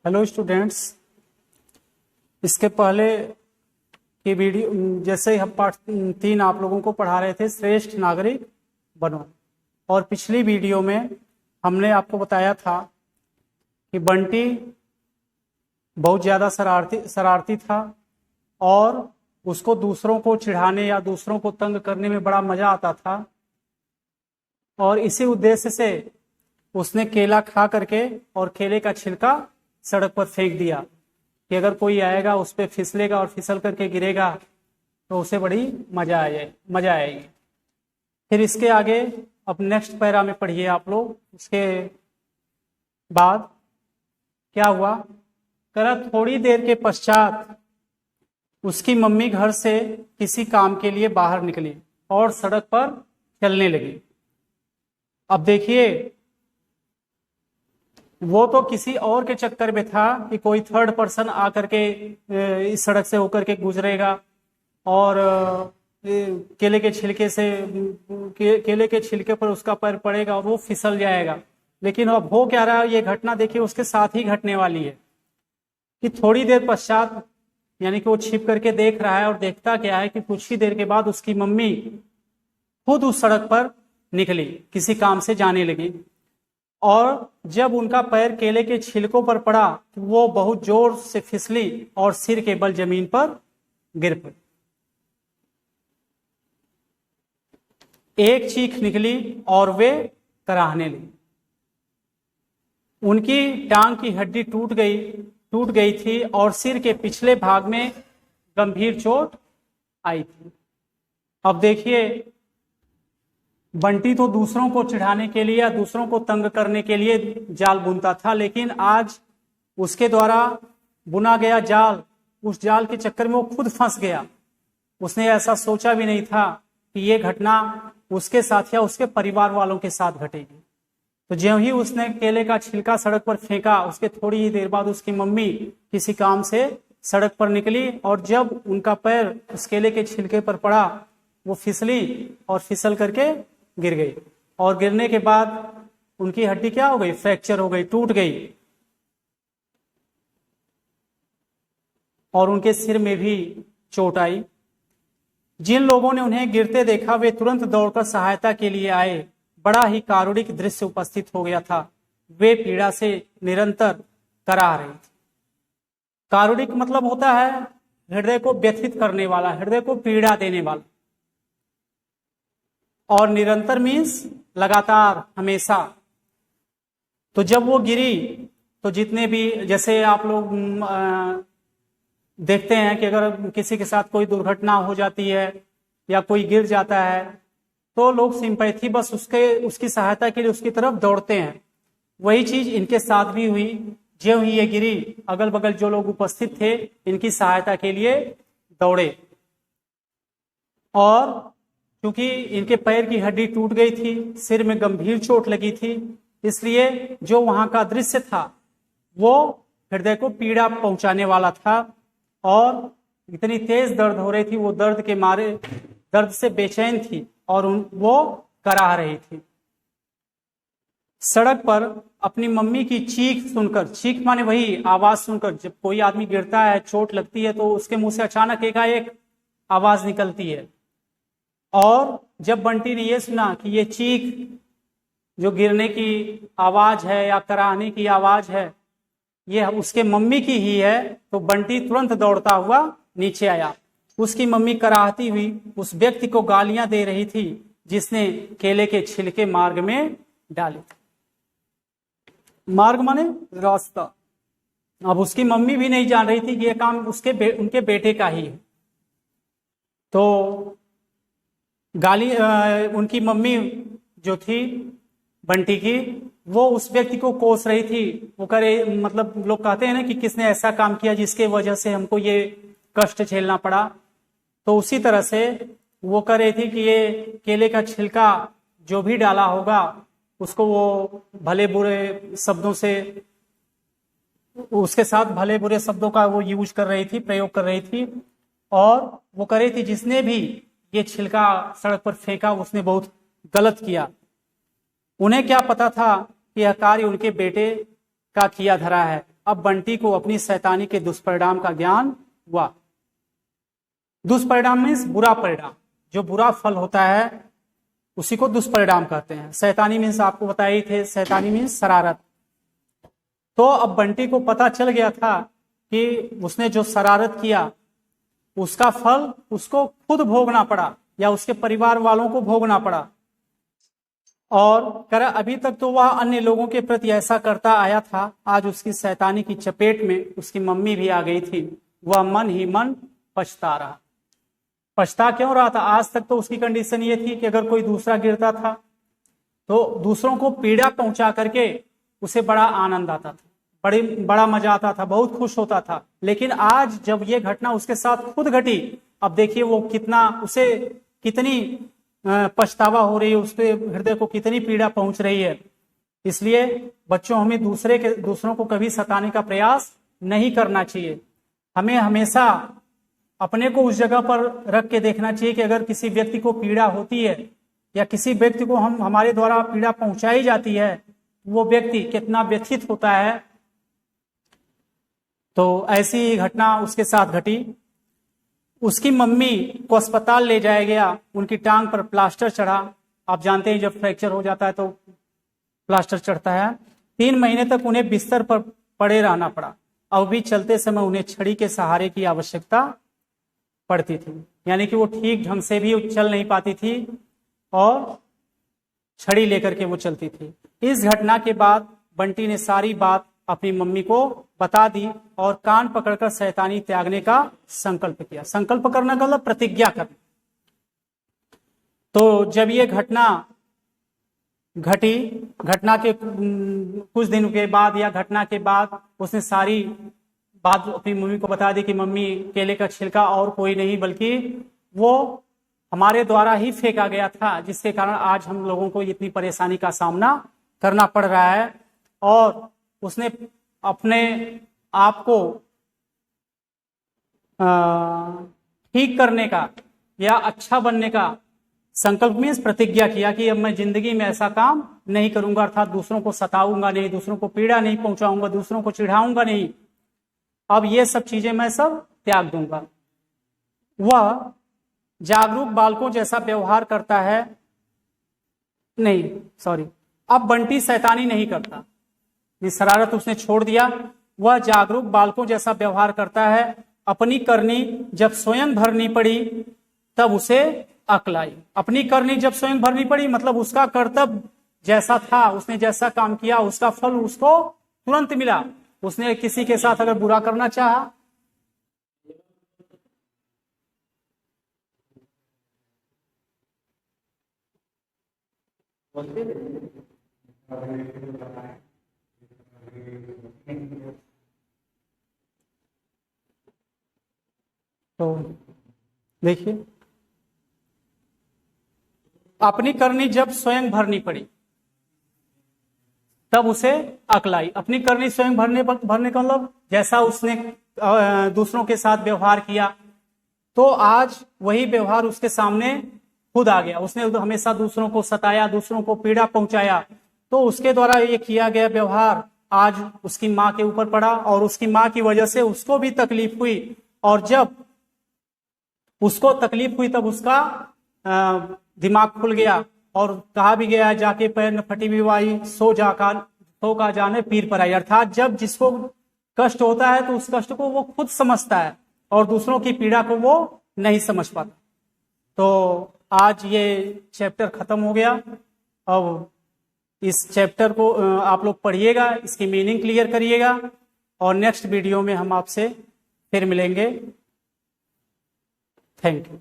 Hello students. इसके पहले की वीडियो जैसे ही हम पाठ 3 आप लोगों को पढ़ा रहे थे, श्रेष्ठ नागरिक बनो। और पिछली वीडियो में हमने आपको बताया था कि बंटी बहुत ज़्यादा शरारती था और उसको दूसरों को चिढ़ाने या दूसरों को तंग करने में बड़ा मज़ा आता था। और इसी उद्देश्य से उसने केला खा करके और केले का छिलका सड़क पर फेंक दिया कि अगर कोई आएगा उस पर फिसलेगा और फिसल करके गिरेगा तो उसे बड़ी मजा आएगी। फिर इसके आगे अब नेक्स्ट पैरा में पढ़िए आप लोग। उसके बाद क्या हुआ, थोड़ी देर के पश्चात उसकी मम्मी घर से किसी काम के लिए बाहर निकली और सड़क पर चलने लगी। अब देखिए, वो तो किसी और के चक्कर में था कि कोई थर्ड पर्सन आकर के इस सड़क से होकर के गुजरेगा और केले के छिलके पर उसका पैर पड़ेगा और वो फिसल जाएगा। लेकिन अब हो क्या रहा है, ये घटना देखिए उसके साथ ही घटने वाली है कि थोड़ी देर पश्चात, यानी कि वो छिप करके देख रहा है और देखता क्या है कि कुछ ही देर के बाद उसकी मम्मी खुद उस सड़क पर निकली, किसी काम से जाने लगी। और जब उनका पैर केले के छिलकों पर पड़ा तो वो बहुत जोर से फिसली और सिर के बल जमीन पर गिर पड़ी। एक चीख निकली और वे कराहने लगी। उनकी टांग की हड्डी टूट गई थी और सिर के पिछले भाग में गंभीर चोट आई थी। अब देखिए, बंटी तो दूसरों को चिढ़ाने के लिए या दूसरों को तंग करने के लिए जाल बुनता था, लेकिन आज उसके द्वारा बुना गया जाल, उस जाल के चक्कर में वो खुद फंस गया। उसने ऐसा सोचा भी नहीं था कि ये घटना उसके साथ या उसके परिवार वालों के साथ घटेगी। तो ज्यों ही उसने केले का छिलका सड़क पर फेंका, उसके थोड़ी ही देर बाद उसकी मम्मी किसी काम से सड़क पर निकली और जब उनका पैर उस केले के छिलके पर पड़ा वो फिसली और फिसल करके गिर गई। और गिरने के बाद उनकी हड्डी क्या हो गई, फ्रैक्चर हो गई, टूट गई। और उनके सिर में भी चोट आई। जिन लोगों ने उन्हें गिरते देखा वे तुरंत दौड़कर सहायता के लिए आए। बड़ा ही कारुणिक दृश्य उपस्थित हो गया था। वे पीड़ा से निरंतर कराह रही थी। कारुणिक मतलब होता है हृदय को व्यथित करने वाला, हृदय को पीड़ा देने वाला। और निरंतर मीन्स लगातार, हमेशा। तो जब वो गिरी तो जितने भी, जैसे आप लोग देखते हैं कि अगर किसी के साथ कोई दुर्घटना हो जाती है या कोई गिर जाता है तो लोग सिंपैथी बस उसकी सहायता के लिए उसकी तरफ दौड़ते हैं। वही चीज इनके साथ भी हुई। ज्यों ही ये गिरी, अगल बगल जो लोग उपस्थित थे इनकी सहायता के लिए दौड़े। और क्योंकि इनके पैर की हड्डी टूट गई थी, सिर में गंभीर चोट लगी थी, इसलिए जो वहां का दृश्य था वो हृदय को पीड़ा पहुंचाने वाला था। और इतनी तेज दर्द हो रही थी, वो दर्द के मारे, दर्द से बेचैन थी और वो कराह रही थी। सड़क पर अपनी मम्मी की चीख सुनकर, चीख माने वही आवाज सुनकर, जब कोई आदमी गिरता है, चोट लगती है तो उसके मुंह से अचानक एकाएक आवाज निकलती है। और जब बंटी ने यह सुना कि ये चीख जो गिरने की आवाज है या कराहने की आवाज है ये उसके मम्मी की ही है, तो बंटी तुरंत दौड़ता हुआ नीचे आया। उसकी मम्मी कराहती हुई उस व्यक्ति को गालियां दे रही थी जिसने केले के छिलके मार्ग में डाले। मार्ग माने रास्ता। अब उसकी मम्मी भी नहीं जान रही थी कि यह काम उनके बेटे का ही है। तो उनकी मम्मी जो थी बंटी की, वो उस व्यक्ति को कोस रही थी। वो मतलब लोग कहते हैं ना कि किसने ऐसा काम किया जिसके वजह से हमको ये कष्ट झेलना पड़ा। तो उसी तरह से वो कह रही थी कि ये केले का छिलका जो भी डाला होगा उसको वो भले बुरे शब्दों से, उसके साथ भले बुरे शब्दों का वो यूज कर रही थी, प्रयोग कर रही थी। और वो कह रही थी जिसने भी ये छिलका सड़क पर फेंका उसने बहुत गलत किया। उन्हें क्या पता था कि यह कार्य उनके बेटे का किया धरा है। अब बंटी को अपनी शैतानी के दुष्परिणाम का ज्ञान हुआ। दुष्परिणाम मीन्स बुरा परिणाम, जो बुरा फल होता है उसी को दुष्परिणाम कहते हैं। शैतानी मीन्स आपको बताए ही थे, शैतानी मीन्स शरारत। तो अब बंटी को पता चल गया था कि उसने जो शरारत किया उसका फल उसको खुद भोगना पड़ा या उसके परिवार वालों को भोगना पड़ा। और अभी तक तो वह अन्य लोगों के प्रति ऐसा करता आया था, आज उसकी शैतानी की चपेट में उसकी मम्मी भी आ गई थी। वह मन ही मन पछता रहा। पछता क्यों रहा था? आज तक तो उसकी कंडीशन ये थी कि अगर कोई दूसरा गिरता था तो दूसरों को पीड़ा पहुंचा करके उसे बड़ा आनंद आता था, बड़ा मजा आता था, बहुत खुश होता था। लेकिन आज जब ये घटना उसके साथ खुद घटी, अब देखिए वो उसे कितनी पछतावा हो रही है, उसके हृदय को कितनी पीड़ा पहुंच रही है। इसलिए बच्चों, हमें दूसरों को कभी सताने का प्रयास नहीं करना चाहिए। हमें हमेशा अपने को उस जगह पर रख के देखना चाहिए कि अगर किसी व्यक्ति को पीड़ा होती है या किसी व्यक्ति को हमारे द्वारा पीड़ा पहुंचाई जाती है, वो व्यक्ति कितना व्यथित होता है। तो ऐसी घटना उसके साथ घटी। उसकी मम्मी को अस्पताल ले जाया गया, उनकी टांग पर प्लास्टर चढ़ा। आप जानते हैं जब फ्रैक्चर हो जाता है तो प्लास्टर चढ़ता है। 3 महीने तक उन्हें बिस्तर पर पड़े रहना पड़ा। अब भी चलते समय उन्हें छड़ी के सहारे की आवश्यकता पड़ती थी, यानी कि वो ठीक ढंग से भी चल नहीं पाती थी और छड़ी लेकर के वो चलती थी। इस घटना के बाद बंटी ने सारी बात अपनी मम्मी को बता दी और कान पकड़कर शैतानी त्यागने का संकल्प किया। संकल्प करना का मतलब प्रतिज्ञा करना। तो जब ये घटना घटी, घटना के कुछ दिन के बाद या घटना के बाद उसने सारी बात अपनी मम्मी को बता दी कि मम्मी, केले का छिलका और कोई नहीं बल्कि वो हमारे द्वारा ही फेंका गया था, जिसके कारण आज हम लोगों को इतनी परेशानी का सामना करना पड़ रहा है। और उसने अपने आप को ठीक करने का या अच्छा बनने का संकल्प में प्रतिज्ञा किया कि अब मैं जिंदगी में ऐसा काम नहीं करूंगा, अर्थात दूसरों को सताऊंगा नहीं, दूसरों को पीड़ा नहीं पहुंचाऊंगा, दूसरों को चिढ़ाऊंगा नहीं। अब ये सब चीजें मैं सब त्याग दूंगा। वह जागरूक बालकों जैसा व्यवहार करता है। अब बंटी शैतानी नहीं करता, शरारत उसने छोड़ दिया। वह जागरूक बालकों जैसा व्यवहार करता है। अपनी करनी जब स्वयं भरनी पड़ी तब उसे अक्ल आई। अपनी करनी जब स्वयं भरनी पड़ी मतलब उसका कर्तव्य जैसा था, उसने जैसा काम किया उसका फल उसको तुरंत मिला। उसने किसी के साथ अगर बुरा करना चाहा तो देखिए, अपनी करनी जब स्वयं भरनी पड़ी तब उसे अक्ल आई। अपनी करनी स्वयं भरने का मतलब जैसा उसने दूसरों के साथ व्यवहार किया तो आज वही व्यवहार उसके सामने खुद आ गया। उसने हमेशा दूसरों को सताया, दूसरों को पीड़ा पहुंचाया, तो उसके द्वारा ये किया गया व्यवहार आज उसकी माँ के ऊपर पड़ा और उसकी माँ की वजह से उसको भी तकलीफ हुई। और जब उसको तकलीफ हुई तब उसका दिमाग खुल गया और कहा भी गया, जाके पैर न फटी बीवाई सो का जाने पीर पर आई। अर्थात जब जिसको कष्ट होता है तो उस कष्ट को वो खुद समझता है और दूसरों की पीड़ा को वो नहीं समझ पाता। तो आज ये चैप्टर खत्म हो गया। अब इस चैप्टर को आप लोग पढ़िएगा, इसकी मीनिंग क्लियर करिएगा और नेक्स्ट वीडियो में हम आपसे फिर मिलेंगे। Thank you.